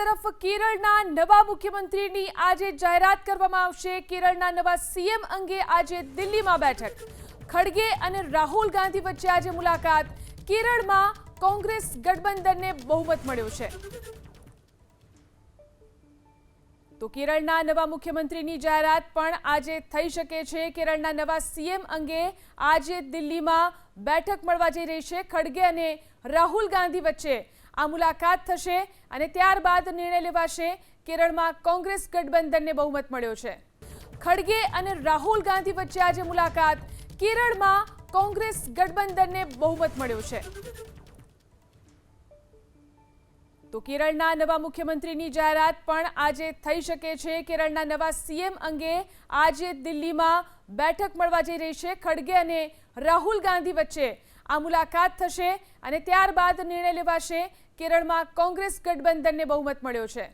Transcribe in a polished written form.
તરફ કેરળના નવા મુખ્યમંત્રીની આજે જાહેરાત કરવામાં આવશે। કેરળના નવા સીએમ અંગે આજે દિલ્હીમાં બેઠક। ખડગે અને રાહુલ ગાંધી વચ્ચે આજે મુલાકાત। કેરળમાં કોંગ્રેસ ગઠબંધનને બહુમત મળ્યો છે। તો કેરળના નવા મુખ્યમંત્રીની જાહેરાત પણ આજે થઈ શકે છે। કેરળના નવા સીએમ અંગે આજે દિલ્હીમાં બેઠક મળવા જઈ રહી છે। ખડગે અને રાહુલ ગાંધી વચ્ચે આ મુલાકાત થશે અને ત્યારબાદ નિર્ણય લેવાશે। કેરળમાં કોંગ્રેસ ગઠબંધનને બહુમત મળ્યો છે। ખડગે અને રાહુલ ગાંધી વચ્ચે આજે મુલાકાત। કેરળમાં કોંગ્રેસ ગઠબંધનને બહુમત મળ્યો છે। તો કેરળના નવા મુખ્યમંત્રીની જાહેરાત પણ આજે થઈ શકે છે। કેરળના નવા સીએમ અંગે આજે દિલ્હીમાં બેઠક મળવા જઈ રહી છે। ખડગે અને રાહુલ ગાંધી વચ્ચે આ મુલાકાત થશે અને ત્યારબાદ નિર્ણય લેવાશે। કેરળમાં કોંગ્રેસ ગઠબંધનને બહુમત મળ્યો છે।